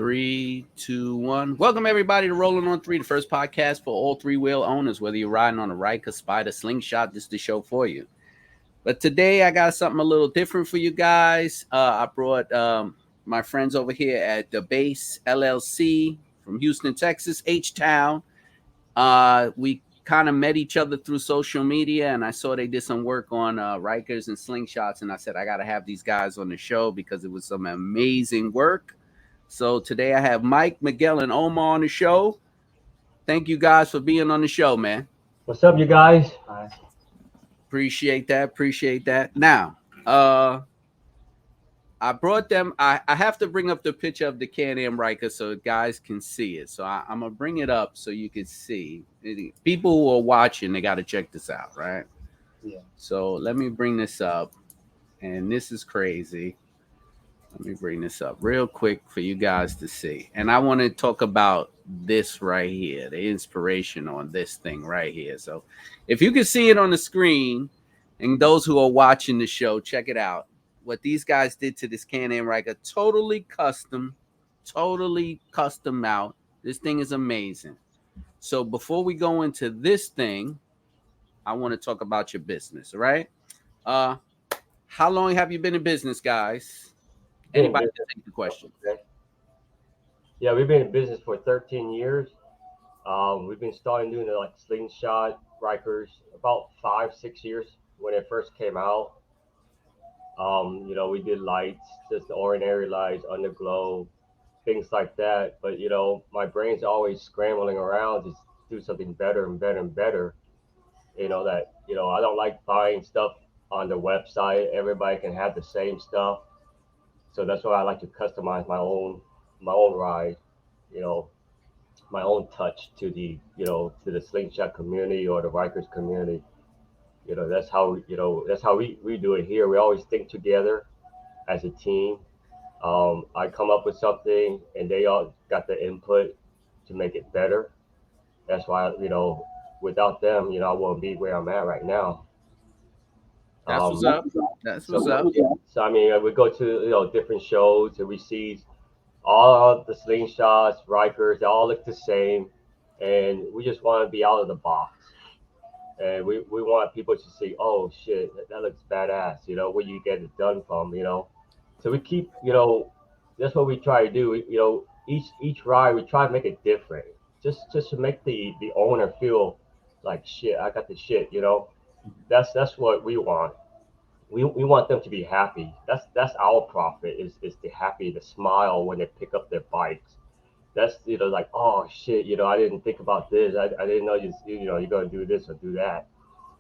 Three, two, one. Welcome everybody to Rolling on Three, the first podcast for all three-wheel owners. Whether you're riding on a Ryker, Spider, Slingshot, this is the show for you. But today I got something a little different for you guys. I brought my friends over here at DaBassLLC from Houston, Texas, H-Town. We kind of met each other through social media, and I saw they did some work on Rykers and Slingshots, and I said I got to have these guys on the show because it was some amazing work. So today I have Mike, Miguel, and Omar on the show. Thank you guys for being on the show, man. What's up, you guys? Appreciate that. Now, I brought them. I have to bring up the picture of the Can-Am Ryker so guys can see it. So I'm going to bring it up so you can see. People who are watching, they got to check this out, right? Yeah. So let me bring this up. And this is crazy. Let me bring this up real quick for you guys to see. And I want to talk about this right here, the inspiration on this thing right here. So if you can see it on the screen, and those who are watching the show, check it out. What these guys did to this Can-Am Ryker, totally custom out. This thing is amazing. So before we go into this thing, I want to talk about your business, all right? How long have you been in business, guys? Anybody can take the question. Okay. Yeah, we've been in business for 13 years. We've been starting doing like slingshot Rykers about 5-6 years when it first came out. We did lights, just the ordinary lights, underglow, things like that. But my brain's always scrambling around to do something better and better and better. I don't like buying stuff on the website. Everybody can have the same stuff. So that's why I like to customize my own ride, my own touch to the slingshot community or the Rykers community. That's how we do it here. We always think together as a team. I come up with something and they all got the input to make it better. That's why, without them, I wouldn't be where I'm at right now. That's what's up. Yeah. So I mean, we go to different shows and we see all the slingshots, Rykers, they all look the same, and we just want to be out of the box. And we want people to see, oh shit, that looks badass. Where you get it done from. So we keep, that's what we try to do. Each ride we try to make it different, just to make the owner feel like shit. I got the shit. That's what we want. We want them to be happy. That's our profit is the happy, the smile when they pick up their bikes. That's like, oh shit, I didn't think about this. I didn't know you're gonna do this or do that.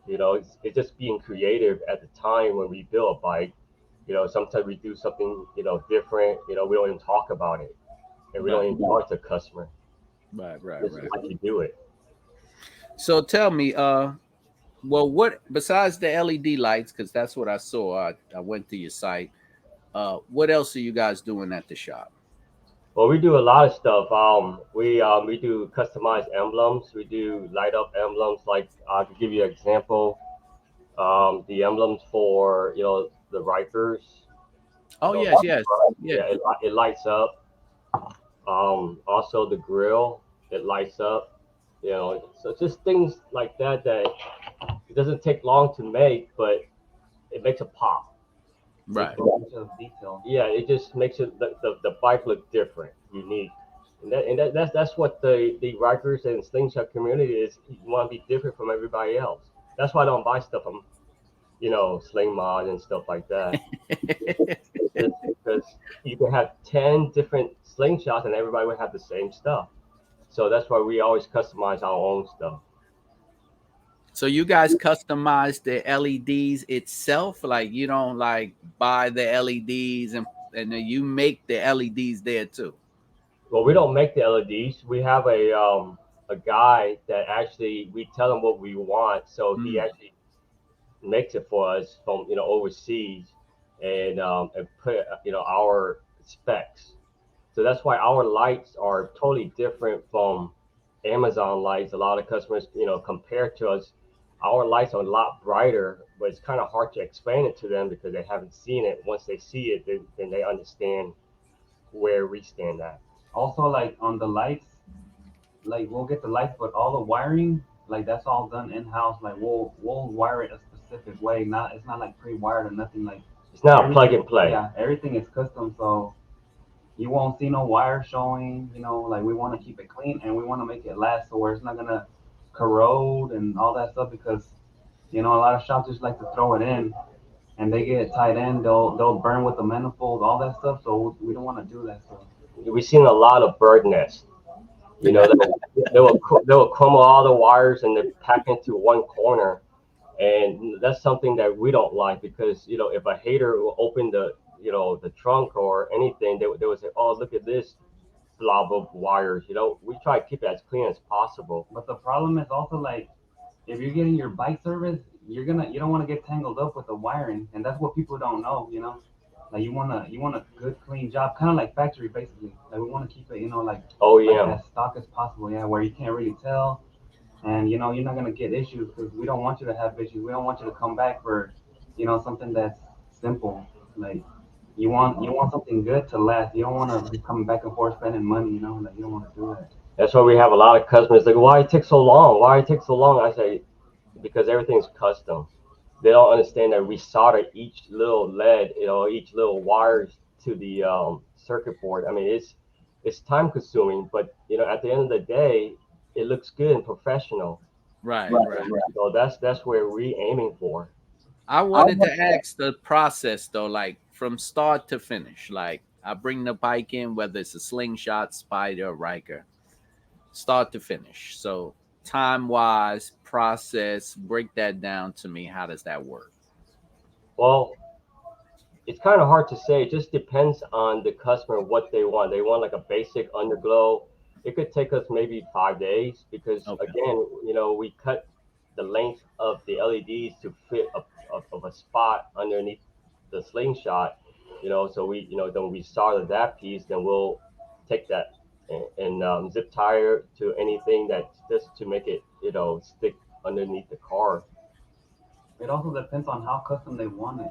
It's just being creative at the time when we build a bike. Sometimes we do something different. We don't even talk about it, and we don't even talk to the customer. Right. How you do it. So tell me, well, what besides the LED lights, because that's what I saw. I went to your site. What else are you guys doing at the shop? Well, we do a lot of stuff. We do customized emblems. We do light up emblems. Like I could give you an example. The emblems for the Rykers. Oh yes. Yeah, it lights up. Also the grill, it lights up. So just things like that it doesn't take long to make, but it makes a pop. Right. Yeah, it just makes it the bike look different, unique, and that's what the Rykers and slingshot community is. You want to be different from everybody else. That's why I don't buy stuff from Sling Mod and stuff like that. Because you can have 10 different slingshots and everybody would have the same stuff. So that's why we always customize our own stuff. So you guys customize the LEDs itself? Like you don't like buy the LEDs and then you make the LEDs there too? Well, we don't make the LEDs. We have a guy that actually we tell him what we want, so he actually makes it for us from overseas and put our specs. So that's why our lights are totally different from Amazon lights. A lot of customers compare to us. Our lights are a lot brighter, but it's kind of hard to explain it to them because they haven't seen it. Once they see it, then they understand where we stand at. Also, like on the lights, like we'll get the lights, but all the wiring, like that's all done in house. Like we'll wire it a specific way. Not it's not like pre-wired or nothing. Like It's not a plug everything, and play. yeah, everything is custom. So you won't see no wire showing. Like we want to keep it clean and we want to make it last, so where it's not gonna corrode and all that stuff. Because a lot of shops just like to throw it in and they get tied in. They'll burn with the manifold, all that stuff. So we don't want to do that stuff. We've seen a lot of bird nests. You know, they will crumble all the wires and they pack into one corner, and that's something that we don't like because if a hater will open the trunk or anything, they would say, "Oh, look at this blob of wires." We try to keep it as clean as possible. But the problem is also like if you're getting your bike service, you don't want to get tangled up with the wiring, and that's what people don't know. Like you want a good clean job, kind of like factory basically. Like we want to keep it, like OEM. as stock as possible. Yeah, where you can't really tell, and you're not gonna get issues because we don't want you to have issues. We don't want you to come back for, something that's simple. Like you want something good to last. You don't want to be coming back and forth spending money. Like you don't want to do that. That's why we have a lot of customers like, "Why it takes so long? Why it takes so long?" I say, because everything's custom. They don't understand that we solder each little lead, each little wires to the circuit board. I mean, it's time consuming, but at the end of the day, it looks good and professional. Right, right. So that's where we aiming for. I wanted to ask the process though, like from start to finish. Like I bring the bike in, whether it's a slingshot, spider, or Riker, start to finish. So time wise, process, break that down to me. How does that work? Well, it's kind of hard to say. It just depends on the customer what they want. They want like a basic underglow. It could take us maybe 5 days because Okay. again, we cut the length of the LEDs to fit of a spot underneath the slingshot. So then we solder that piece. Then we'll take that and zip tie it to anything that's just to make it stick underneath the car. It also depends on how custom they want it.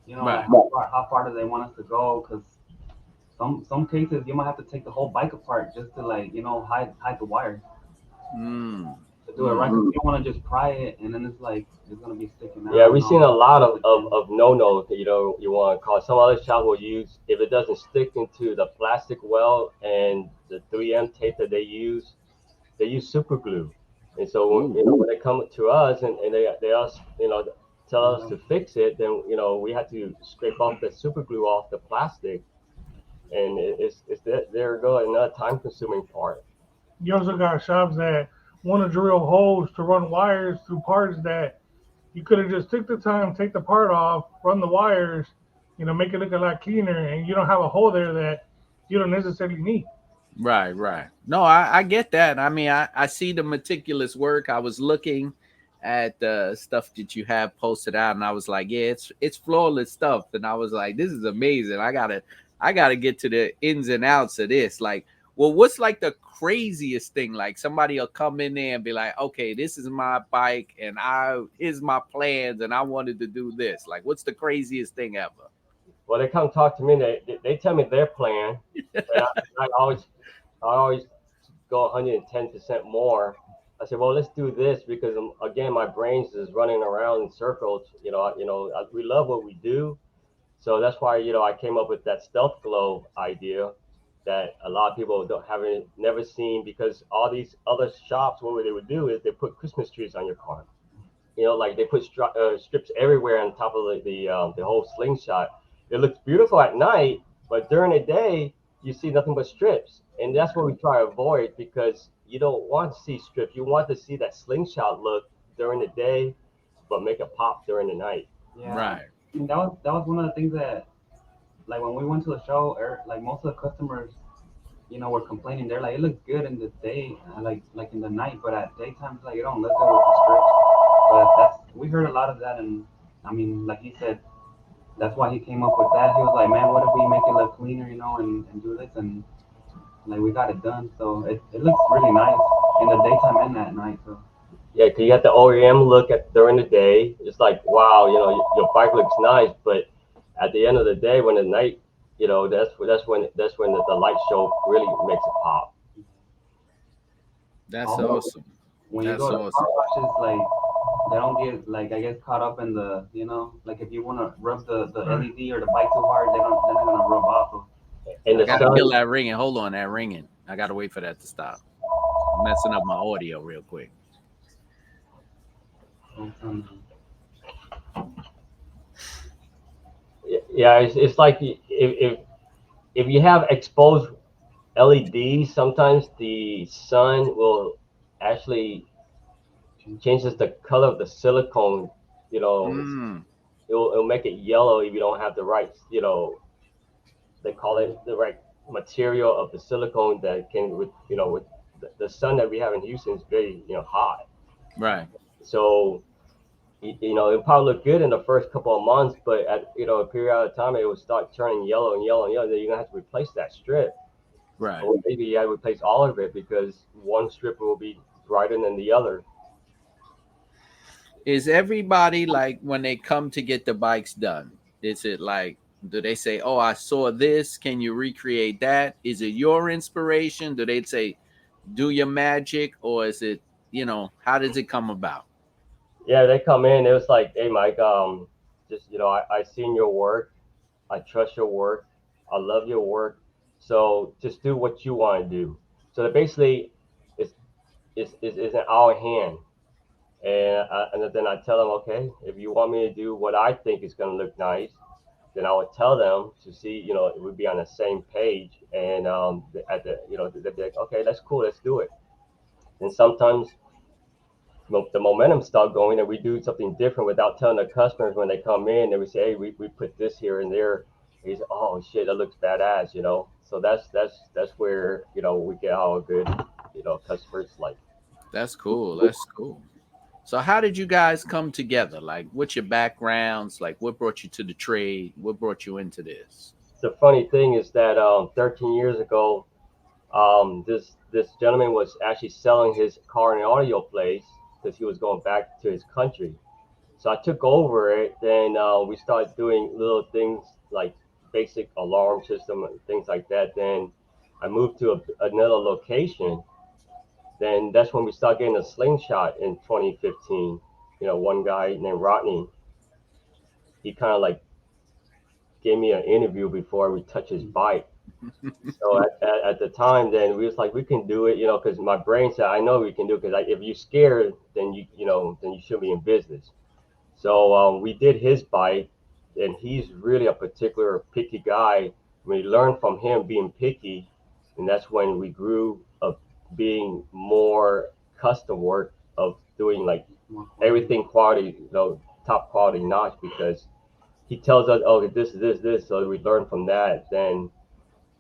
Like Right. how far do they want us to go? Because some cases you might have to take the whole bike apart just to like hide the wires Mm. to do it right. Mm. 'Cause you don't want to just pry it and then it's like it's gonna be sticking out. Yeah, we've seen a lot of no-nos, you want to call it. Some other shops will use, if it doesn't stick into the plastic well and the 3M tape that they use super glue. And so, Ooh. when they come to us and they us, tell us to fix it, then, we have to scrape off the super glue off the plastic. And it's there go another time consuming part. You also got shops that want to drill holes to run wires through parts that you could have just took the time, take the part off, run the wires, make it look a lot cleaner, and you don't have a hole there that you don't necessarily need. Right, right. No, I get that. I mean, I see the meticulous work. I was looking at the stuff that you have posted out, and I was like, yeah, it's flawless stuff. And I was like, this is amazing. I gotta get to the ins and outs of this. Like, well, what's like the craziest thing? Like somebody will come in there and be like, okay, this is my bike, and here's my plans, and I wanted to do this. Like, what's the craziest thing ever? Well, they come talk to me and they tell me their plan. And I always go 110% more. I said, well, let's do this because again, my brain's is running around in circles. We love what we do, so that's why I came up with that stealth glow idea that a lot of people don't haven't never seen because all these other shops, what they would do is they put Christmas trees on your car. Like they put strips everywhere on top of the whole slingshot. It looks beautiful at night, but during the day you see nothing but strips, and that's what we try to avoid because you don't want to see strips. You want to see that slingshot look during the day, but make it pop during the night. Yeah, Right. and that was one of the things that like when we went to the show, like most of the customers, were complaining. They're like, it looks good in the day, like in the night, but at daytime, it's like it don't look good with the strips. But we heard a lot of that, and I mean, like he said, that's why he came up with that. He was like, man, what if we make it look cleaner, and do this, and like we got it done. So it looks really nice in the daytime and at night. So Yeah, 'cause you got the OEM look at during the day. It's like, wow, your bike looks nice, but at the end of the day, when the night you know, that's when the light show really makes it pop. That's Also, awesome. when you That's go to awesome. car washes, like they don't get like I guess caught up in the like if you want to rub the LED or the bike too hard, they're not gonna rub off of. And I the gotta sun, kill that ringing. Hold on, that ringing. I gotta wait for that to stop. I'm messing up my audio real quick. yeah, it's like if you have exposed LEDs, sometimes the sun will actually changes the color of the silicone. You know, Mm, it'll make it yellow if you don't have the right, they call it the right material of the silicone that can with with the sun that we have in Houston is very hot. right. So it probably look good in the first couple of months, but at a period of time it will start turning yellow and yellow and yellow. Then you're gonna have to replace that strip, Right. or maybe you have to replace all of it because one strip will be brighter than the other. Is everybody like when they come to get the bikes done? Is it like, do they say, "Oh, I saw this. Can you recreate that?" Is it your inspiration? Do they say, "Do your magic," or is it, how does it come about? Yeah, they come in. It was like, hey, Mike, just I seen your work. I trust your work. I love your work. So just do what you want to do. So that basically, it's is in our hand. And then I tell them, okay, if you want me to do what I think is going to look nice, then I would tell them to see, it would be on the same page. And at the, they'd be like, okay, that's cool, let's do it. And sometimes the momentum start going, and we do something different without telling the customers when they come in. And we say, hey, we put this here and there. He's, oh shit, that looks badass. So that's where we get our good customers like. That's cool. That's cool. So how did you guys come together? Like, what's your backgrounds? Like, what brought you to the trade? What brought you into this? The funny thing is that 13 years ago, this gentleman was actually selling his car in an audio place because he was going back to his country. So I took over it. Then we started doing little things like basic alarm system and things like that. Then I moved to another location. Then that's when we started getting a slingshot in 2015. One guy named Rodney, he kind of like gave me an interview before we touch his bike. So at the time, then we was like, we can do it, because my brain said, I know we can do it. Because if you're scared, then then you should be in business. So we did his bike, and he's really a particular picky guy. We learned from him being picky, and that's when we grew of being more custom work of doing like everything quality, top quality notch because he tells us, oh, this. So we learn from that. Then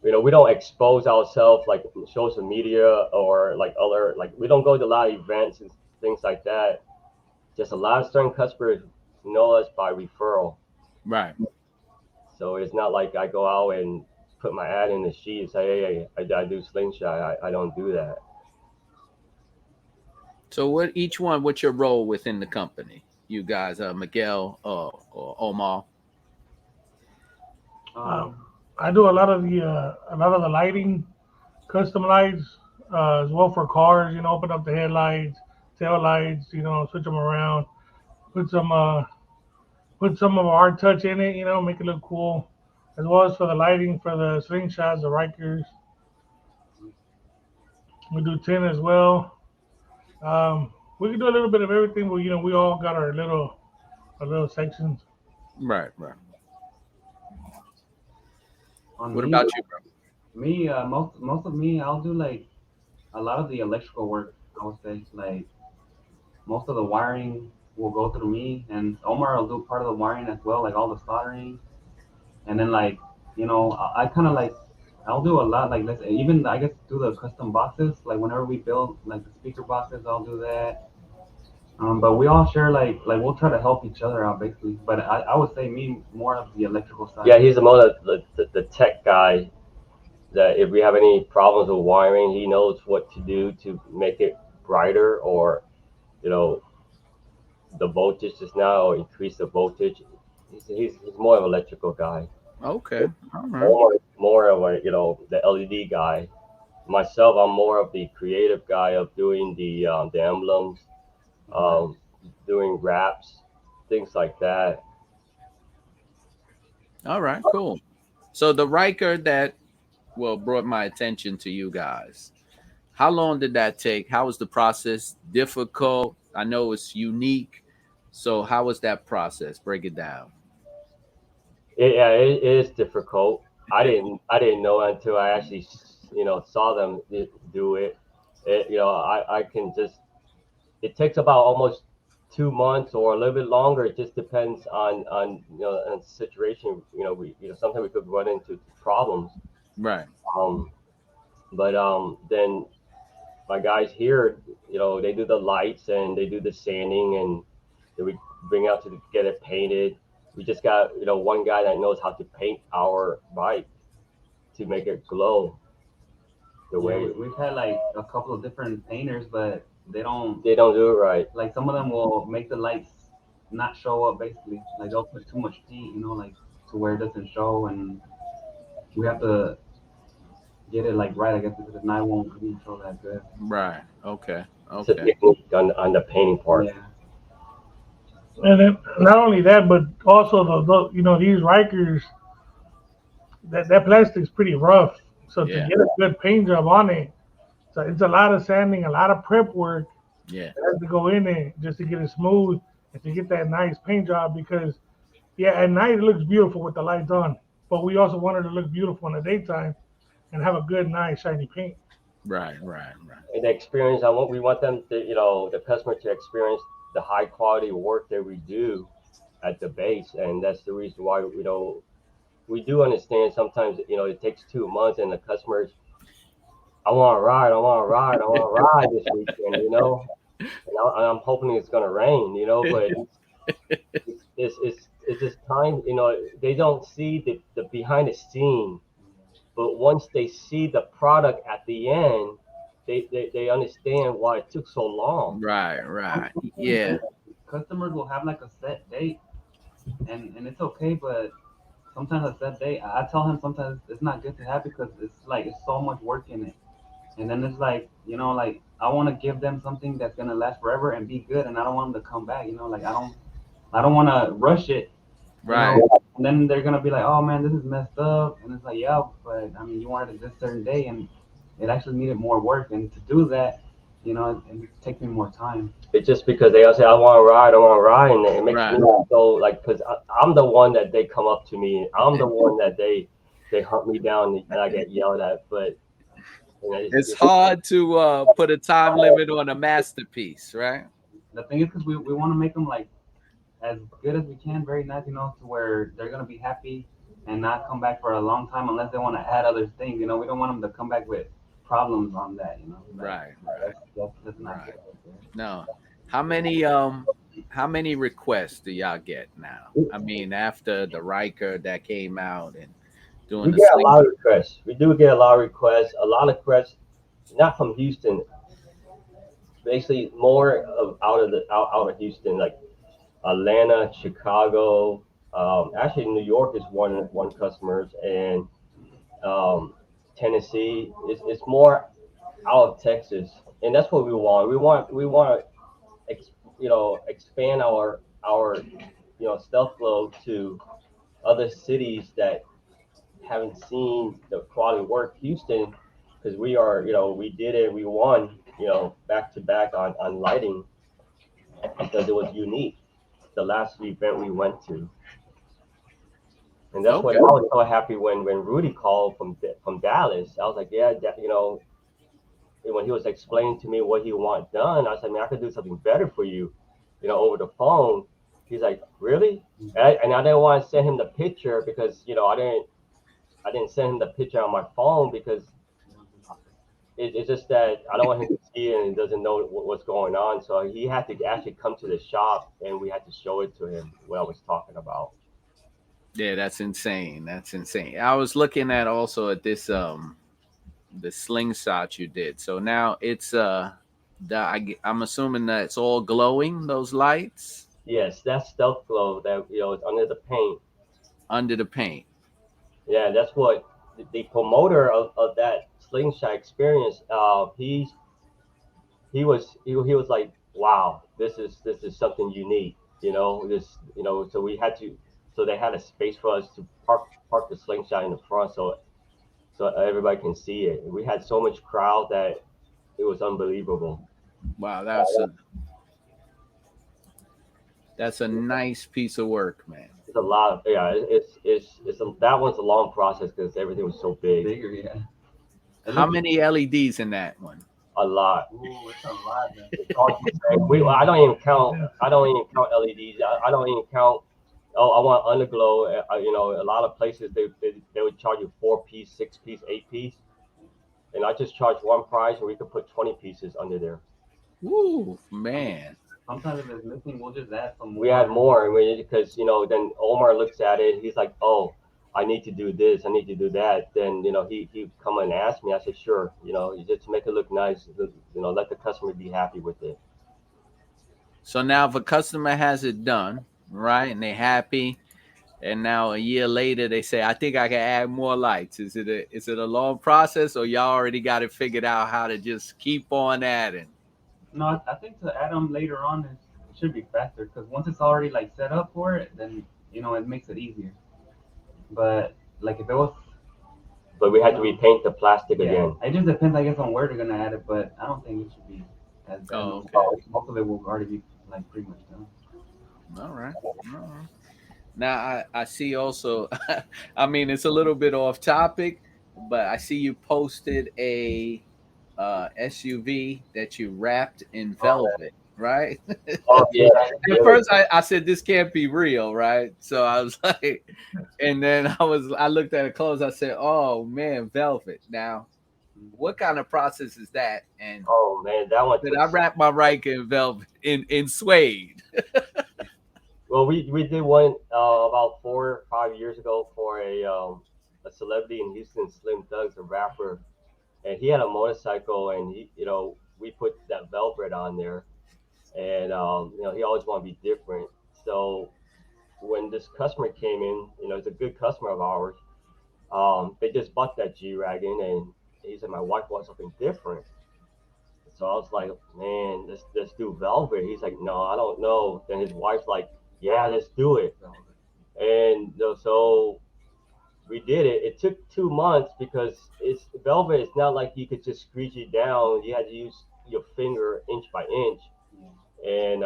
we don't expose ourselves like social media or like other like we don't go to a lot of events and things like that. Just a lot of certain customers know us by referral. Right. So it's not like I go out and put my ad in the sheet and say, hey, I do slingshot. I don't do that. So what's your role within the company? You guys, Miguel or Omar? Um, I do a lot of the lighting, custom lights, as well for cars. Open up the headlights, tail lights. Switch them around. Put some put some of our touch in it. Make it look cool. As well as for the lighting for the slingshots, the Rikers. We do 10 as well. We can do a little bit of everything, but we all got our little sections. Right, right. on What me, about you, bro? most of me, I'll do like a lot of the electrical work. I would say like most of the wiring will go through me, and Omar will do part of the wiring as well, like all the soldering, and then like I kind of like I'll do a lot like let's even I guess do the custom boxes like whenever we build like the speaker boxes I'll do that. But we all share like we'll try to help each other out basically. But I would say me more of the electrical Yeah, side. he's the more the tech guy that if we have any problems with wiring, he knows what to do to make it brighter or, you know, the voltage just now or increase the voltage. He's more of an electrical guy. Okay. All right. More of a, the LED guy. Myself, I'm more of the creative guy of doing the emblems, um, doing wraps, things like that. All right. Cool. So the Riker that brought my attention to you guys. How long did that take? How was the process? Difficult? I know it's unique. So how was that process? Break it down. Yeah, it is difficult. I didn't know until I actually saw them do it. I can just, it takes about almost 2 months or a little bit longer. It just depends on the situation. Sometimes we could run into problems. Right. Um, but then my guys here, they do the lights and they do the sanding, and then we bring out to get it painted. We just got one guy that knows how to paint our bike to make it glow the Yeah, way we've had like a couple of different painters, but they don't do it right. like some of them will make the lights not show up basically. Like they'll put too much paint, like to where it doesn't show, and we have to get it like right, I guess, because if not, it won't show that good. Right. Okay. It's a Okay. technique on the painting part. Yeah. And then not only that, but also these Rikers, that plastic's pretty rough. So to Yeah. get a good paint job on it, so it's a lot of sanding, a lot of prep work Yeah. that has to go in it just to get it smooth and to get that nice paint job. Because at night it looks beautiful with the lights on, but we also want it to look beautiful in the daytime and have a good, nice, shiny paint. Right. Right. Right. And the experience, we want them to, the customer to experience the high quality work that we do at the base, and that's the reason why we do understand sometimes it takes 2 months, and the customers, I want to ride, I want to ride, I want to ride this weekend, and I'm hoping it's gonna rain, but it's just time, they don't see the behind the scene, but once they see the product at the end, they understand why it took so long. Right. Right. Yeah. Customers will have like a set date, and it's okay, but sometimes a set date, I tell him sometimes it's not good to have because it's so much work in it. And then it's like, like I want to give them something that's gonna last forever and be good, and I don't want them to come back. Like I don't want to rush it. Right. And then they're gonna be like, oh man, this is messed up, and it's like, yeah, but I mean, you wanted it this certain day, and it actually needed more work, and to do that, it takes me more time. It's just because they all say, I want to ride, and it makes Right. me so like, because I'm the one that they come up to me, I'm the one that they hunt me down and I get yelled at, but It's hard to put a time limit on a masterpiece, right? The thing is, because we want to make them like as good as we can, very nice, to where they're gonna be happy and not come back for a long time unless they want to add other things. We don't want them to come back with problems on that. Right. Right. That's not Right. good. No. How many requests do y'all get now? I mean, after the Riker that came out and doing we the get a sling. lot of requests. We do get a lot of requests. A lot of requests, not from Houston. Basically, more of out of Houston, like Atlanta, Chicago. Actually, New York is one customers, and Tennessee. It's more out of Texas, and that's what we want. We want to expand our stealth glow to other cities that haven't seen the quality work. Houston, because we did it, we won, back to back on lighting because it was unique. The last event we went to, and that's what I was so happy when Rudy called from Dallas. I was like, yeah, when he was explaining to me what he want done, I said, man, I could do something better for you, over the phone. He's like, really? And I didn't want to send him the picture because I didn't send him the picture on my phone because it's just that I don't want him to see it and he doesn't know what's going on. So he had to actually come to the shop and we had to show it to him what I was talking about. Yeah, that's insane. That's insane. I was looking at also at this the slingshot you did. So now it's I'm assuming that it's all glowing, those lights. Yes, that's stealth glow that it's under the paint. Under the paint. Yeah, that's what the promoter of that slingshot experience. He was like, wow, this is something unique. So we had to, so they had a space for us to park the slingshot in the front, so everybody can see it. We had so much crowd that it was unbelievable. Wow, that's a nice piece of work, man. It's a lot of, yeah. That one's a long process because everything was so big. Bigger, yeah. How many LEDs in that one? A lot. Ooh, it's a lot, man. It's hard to say. I don't even count. I don't even count LEDs. I don't even count. Oh, I want underglow. A lot of places they would charge you 4 piece, 6 piece, 8 piece, and I just charge one price, and we could put 20 pieces under there. Woo, man. Sometimes if it's missing, we'll just add some more. We add more, because then Omar looks at it. He's like, oh, I need to do this. I need to do that. Then he come and ask me. I said, sure. Just to make it look nice. Let the customer be happy with it. So now if a customer has it done, right, and they're happy, and now a year later they say, I think I can add more lights. Is it a long process, or y'all already got it figured out how to just keep on adding? No, I think to add them later on it should be faster because once it's already like set up for it, then it makes it easier. But like if it was, But we had to repaint the plastic again. it just depends, I guess, on where they're gonna add it. But I don't think it should be as bad. Oh, okay. Most of it will already be like pretty much done. All right. Now I see also, I mean, it's a little bit off topic, but I see you posted a SUV that you wrapped in velvet, right? Oh yeah. At first I said this can't be real, right? So I was like, and then I looked at it close. I said, oh man, velvet. Now, what kind of process is that? And oh man, that one. I wrapped my Ryker in velvet in suede. Well, we did one about 4 or 5 years ago for a celebrity in Houston, Slim Thugs, a rapper, and he had a motorcycle, and we put that velvet on there, and he always wanted to be different. So when this customer came in, it's a good customer of ours. They just bought that G-Wagon, and he said, my wife wants something different. So I was like, man, let's do velvet. He's like, no, I don't know. Then his wife's like, yeah, let's do it. And so we did it. It took 2 months because it's velvet. It's not like you could just squeeze it down. You had to use your finger inch by inch, and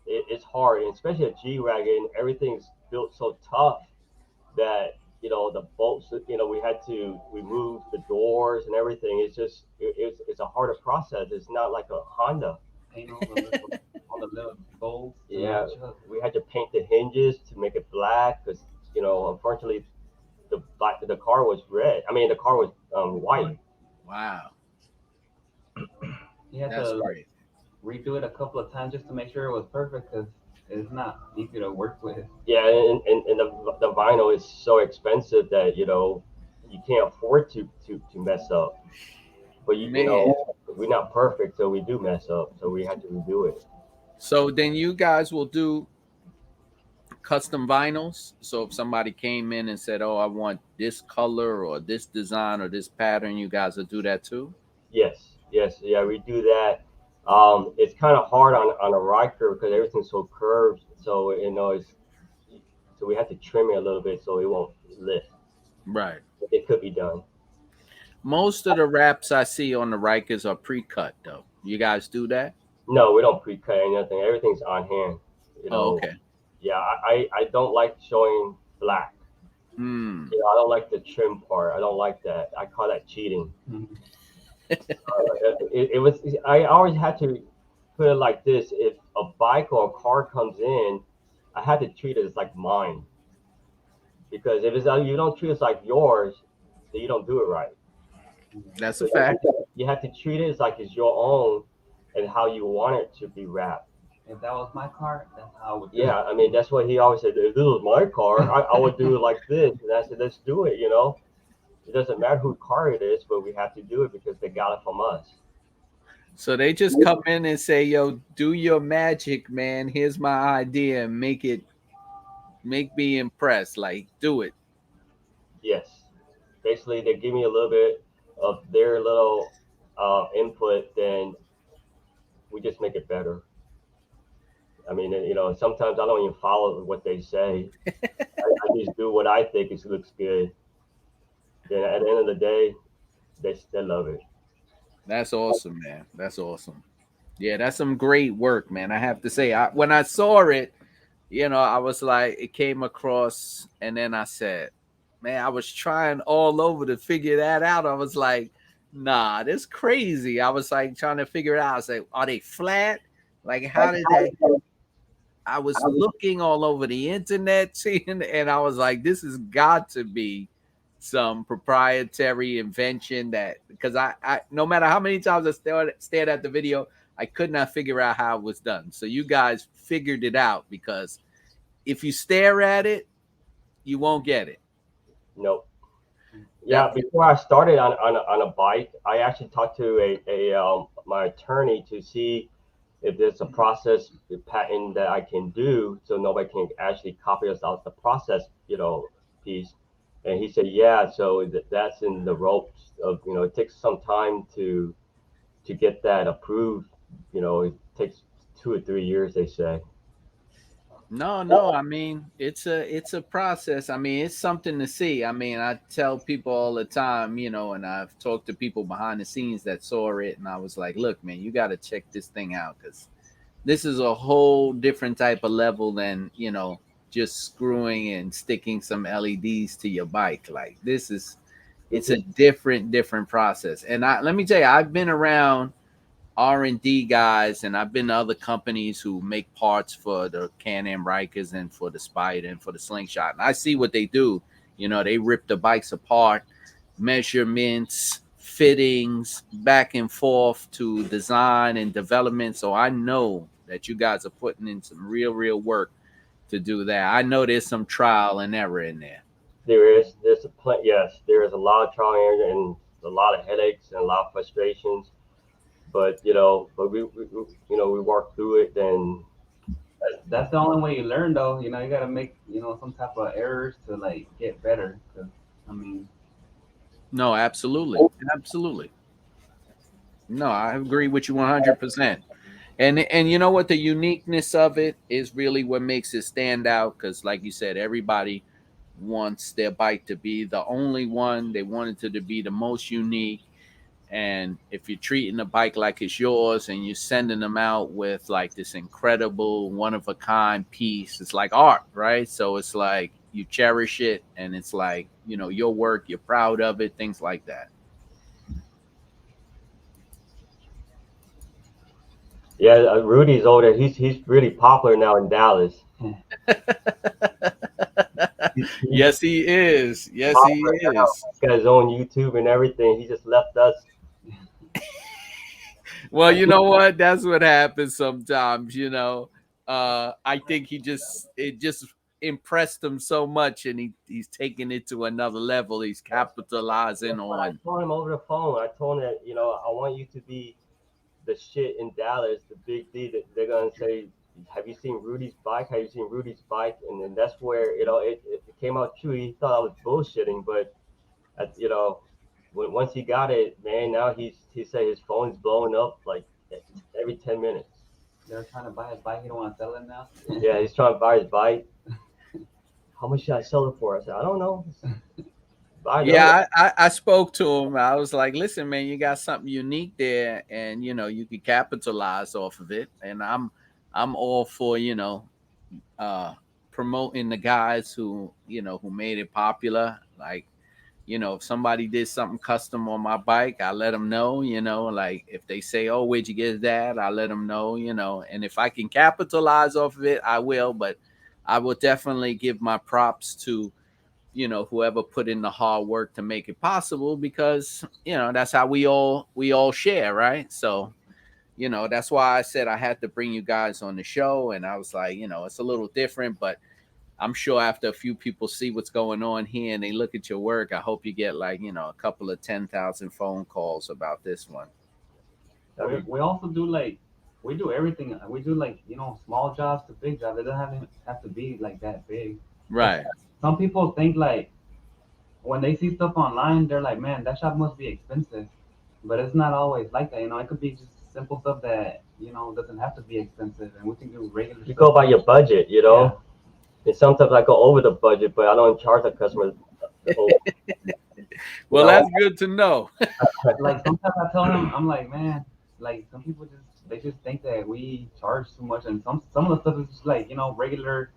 it's hard. And especially a G-Wagon, everything's built so tough that the bolts. We had to remove the doors and everything. It's just it's a harder process. It's not like a Honda. Paint all the little bolts. Yeah, we had to paint the hinges to make it black because unfortunately the car was red. I mean the car was white. Wow, You had that's to great. redo it a couple of times just to make sure it was perfect because it's not easy to work with. Yeah, and the vinyl is so expensive that you can't afford to mess up. But we're not perfect, so we do mess up. So we had to redo it. So then you guys will do custom vinyls. So if somebody came in and said, oh, I want this color or this design or this pattern, you guys will do that too? Yes, yeah, we do that. It's kind of hard on a Ryker because everything's so curved. So so we have to trim it a little bit so it won't lift. Right. It could be done. Most of the wraps I see on the Rikers are pre-cut, though. You guys do that? No, we don't pre-cut anything. Everything's on hand. Oh, okay. Yeah, I don't like showing black. I don't like the trim part. I don't like that. I call that cheating. It was. I always had to put it like this: if a bike or a car comes in, I had to treat it as like mine. Because if you don't treat it like yours, then you don't do it right. That's a fact. You have to treat it as like it's your own, and how you want it to be wrapped. If that was my car, that's how I would do Yeah, it. I mean that's what he always said. If this was my car, I would do it like this. And I said, let's do it. It doesn't matter whose car it is, but we have to do it because they got it from us. So they just come in and say, yo, do your magic, man. Here's my idea and make me impressed. Like, do it. Yes. Basically, they give me a little bit of their little input, then we just make it better. I mean, sometimes I don't even follow what they say. I just do what I think is looks good. Then at the end of the day, they still love it. That's awesome, man. That's awesome. Yeah, that's some great work, man. I have to say, when I saw it, I was like, it came across, and then I said, man, I was trying all over to figure that out. I was like, nah, this crazy. I was like trying to figure it out. I was like, are they flat? Like, how did they? I was looking all over the internet, seeing, and I was like, this has got to be some proprietary invention that, because I no matter how many times I stared at the video, I could not figure out how it was done. So you guys figured it out, because if you stare at it, you won't get it. Nope. That, Yeah, before I started on a bike, I actually talked to a my attorney to see if there's a process patent that I can do so nobody can actually copy us out the process, piece. And he said, yeah, so that's in the ropes of, it takes some time to get that approved. It takes 2 or 3 years, they say. no. I mean, it's a process. I mean, it's something to see. I mean, I tell people all the time, and I've talked to people behind the scenes that saw it, and I was like, look, man, you got to check this thing out, because this is a whole different type of level than just screwing and sticking some LEDs to your bike. Like, it's a different process. And let me tell you, I've been around R&D guys, and I've been to other companies who make parts for the Can-Am Rykers and for the Spider and for the Slingshot, and I see what they do. They rip the bikes apart, measurements, fittings, back and forth to design and development. So I know that you guys are putting in some real work to do that. I know there's some trial and error in there. Yes, there is a lot of trial and error and a lot of headaches and a lot of frustrations. But we work through it. And That's the only way you learn, though. You gotta make some type of errors to like get better. 'Cause, I mean, No, absolutely. No, I agree with you 100%. And you know what, the uniqueness of it is really what makes it stand out, because like you said, everybody wants their bike to be the only one. They want it to be the most unique. And if you're treating the bike like it's yours and you're sending them out with like this incredible one of a kind piece, it's like art, right? So it's like you cherish it, and it's like, your work, you're proud of it, things like that. yeah, Rudy's older. He's really popular now in Dallas. Yes, he is. Yes, he is. He's got his own YouTube and everything. He just left us. Well, you know what? That's what happens sometimes, I think it just impressed him so much, and he's taking it to another level. He's capitalizing on. I told him over the phone. I told him that, I want you to be the shit in Dallas, the big D. That they're gonna say, have you seen Rudy's bike? Have you seen Rudy's bike? And then that's where it came out true. He thought I was bullshitting, but once he got it, man, now he said his phone's blowing up like every 10 minutes. they're trying to buy his bike. He don't want to sell it now. Yeah, he's trying to buy his bike. How much should I sell it for? I said, I don't know. Yeah, I spoke to him. I was like, listen, man, you got something unique there, and you could capitalize off of it. And I'm all for promoting the guys who made it popular. Like, if somebody did something custom on my bike, I let them know. Like if they say, oh, where'd you get that, I let them know. And if I can capitalize off of it, I will. But I will definitely give my props to whoever put in the hard work to make it possible, because that's how we all share, right? So that's why I said I had to bring you guys on the show. And I was like, it's a little different, but I'm sure after a few people see what's going on here and they look at your work, I hope you get like a couple of 10,000 phone calls about this one. We also do we do everything. We do small jobs to big jobs. It doesn't have to be like that big. Right. Some people think when they see stuff online, they're like, man, that shop must be expensive. But it's not always like that, you know. It could be just simple stuff that, you know, doesn't have to be expensive, and we can do regular You stuff. go by your budget, you know. And sometimes I go over the budget, but I don't charge the customer the whole. Well, know? that's good to know. Like sometimes I tell them, I'm like, man, like some people just think that we charge too much, and some of the stuff is just like, you know, regular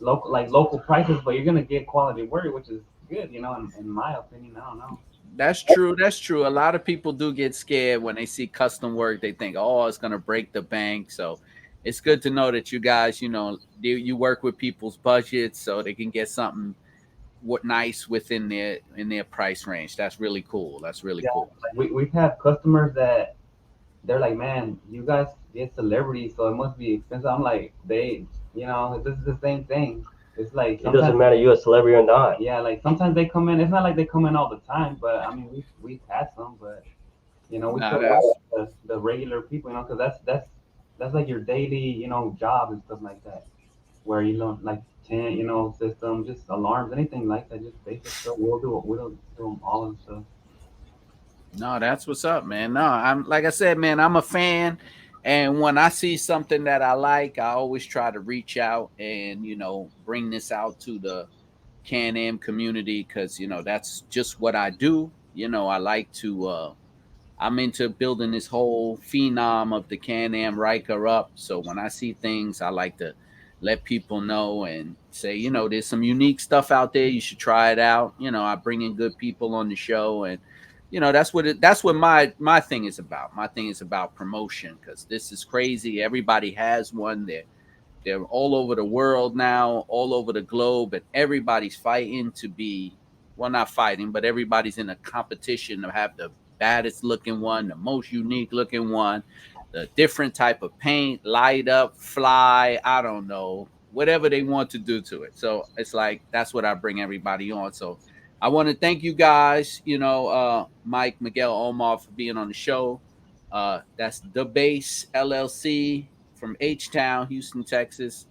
local prices, but you're gonna get quality work, which is good, you know, in my opinion. I don't know. That's true. That's true. A lot of people do get scared when they see custom work. They think, oh, it's going to break the bank. So it's good to know that you guys, you know, you work with people's budgets so they can get something nice within their price range. That's really cool. That's really Yeah, cool. like we've had customers that they're like, man, you guys get celebrities, so it must be expensive. I'm like, you know, this is the same thing. It's like It doesn't sometimes, matter you're a celebrity or not. yeah, like sometimes they come in. It's not like they come in all the time, but I mean, we've had some, but you know, we Nah, still that's like the regular people, you know, because that's like your daily, you know, job and stuff like that, where you learn like tent, you know, system, just alarms, anything like that, just basic stuff. We'll do them all and stuff. no, that's what's up, man. No, I'm like I said, man, I'm a fan. And when I see something that I like, I always try to reach out and, you know, bring this out to the Can-Am community because, you know, that's just what I do. You know, I like to I'm into building this whole phenom of the Can-Am Ryker up. So when I see things, I like to let people know and say, you know, there's some unique stuff out there. You should try it out. You know, I bring in good people on the show, and you know that's what my thing is about. My thing is about promotion because this is crazy. Everybody has one. They're all over the world now, all over the globe, and everybody's fighting to be, well, not fighting, but everybody's in a competition to have the baddest looking one, the most unique looking one, the different type of paint, light up, fly, I don't know, whatever they want to do to it. So it's like that's what I bring everybody on. So I want to thank you guys, you know, Mike, Miguel, Omar for being on the show. That's DaBassLLC from H-Town, Houston, Texas.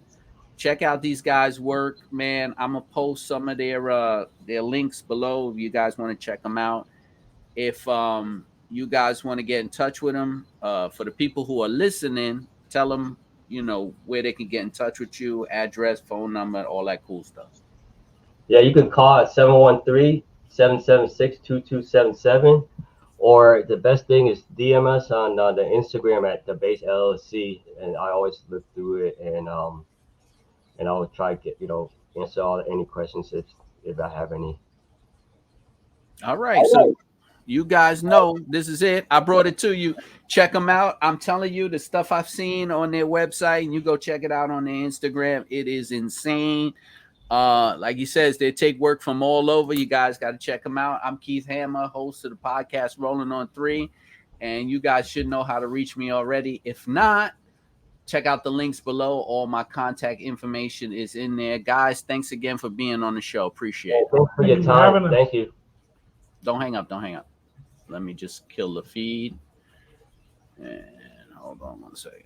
Check out these guys' work, man. I'm gonna post some of their links below if you guys want to check them out. If you guys want to get in touch with them, for the people who are listening, tell them, you know, where they can get in touch with you, address, phone number, all that cool stuff. Yeah, you can call at 713-776-2277. Or the best thing is DM us on the Instagram at DaBassLLC, and I always look through it, and I'll try to get, you know, answer any questions if I have any. All right, so you guys know this is it. I brought it to you. Check them out. I'm telling you, the stuff I've seen on their website, and you go check it out on their Instagram. It is insane. Like he says, they take work from all over. You guys got to check them out. I'm Keith Hammer, host of the podcast Rolling on 3, and you guys should know how to reach me already. If not, check out the links below. All my contact information is in there. Guys, thanks again for being on the show. Appreciate it. Thanks for your time. Thank you. Don't hang up. Don't hang up. Let me just kill the feed. And hold on one second.